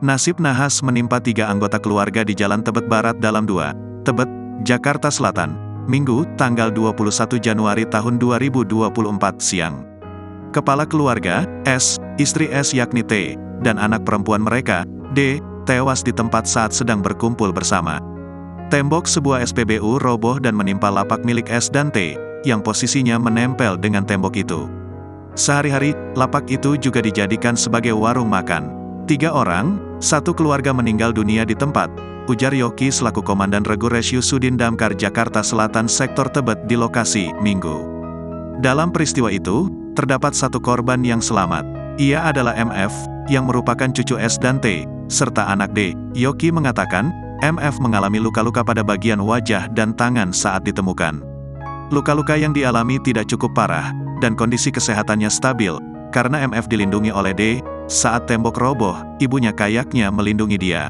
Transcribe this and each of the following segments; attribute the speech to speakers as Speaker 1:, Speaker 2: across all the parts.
Speaker 1: Nasib nahas menimpa 3 anggota keluarga di Jalan Tebet Barat Dalam 2, Tebet, Jakarta Selatan, Minggu, tanggal 21 Januari tahun 2024 siang. Kepala keluarga, S, istri S yakni T, dan anak perempuan mereka, D, tewas di tempat saat sedang berkumpul bersama. Tembok sebuah SPBU roboh dan menimpa lapak milik S dan T, yang posisinya menempel dengan tembok itu. Sehari-hari, lapak itu juga dijadikan sebagai warung makan. 3 orang, 1 keluarga meninggal dunia di tempat, ujar Yoki selaku Komandan Regu Rescue Sudin Damkar Jakarta Selatan Sektor Tebet di lokasi, Minggu. Dalam peristiwa itu, terdapat 1 korban yang selamat. Ia adalah MF, yang merupakan cucu S dan T, serta anak D. Yoki mengatakan, MF mengalami luka-luka pada bagian wajah dan tangan saat ditemukan. Luka-luka yang dialami tidak cukup parah, dan kondisi kesehatannya stabil, karena MF dilindungi oleh D. Saat tembok roboh, ibunya kayaknya melindungi dia.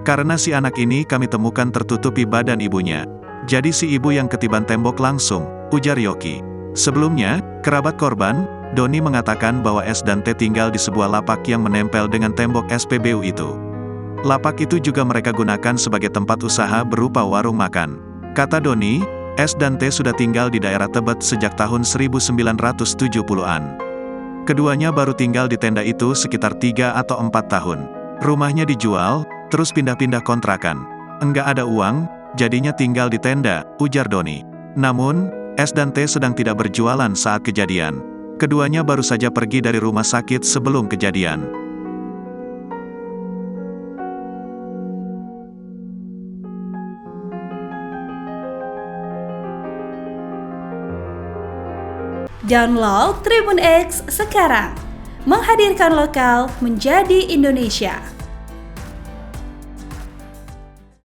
Speaker 1: Karena si anak ini kami temukan tertutupi badan ibunya. Jadi si ibu yang ketiban tembok langsung, ujar Yoki. Sebelumnya, kerabat korban, Doni mengatakan bahwa S dan T tinggal di sebuah lapak yang menempel dengan tembok SPBU itu. Lapak itu juga mereka gunakan sebagai tempat usaha berupa warung makan. Kata Doni, S dan T sudah tinggal di daerah Tebet sejak tahun 1970-an. Keduanya baru tinggal di tenda itu sekitar 3 atau 4 tahun. Rumahnya dijual, terus pindah-pindah kontrakan. Enggak ada uang, jadinya tinggal di tenda, ujar Doni. Namun, S dan T sedang tidak berjualan saat kejadian. Keduanya baru saja pergi dari rumah sakit sebelum kejadian.
Speaker 2: Download Tribun X sekarang, menghadirkan lokal menjadi Indonesia.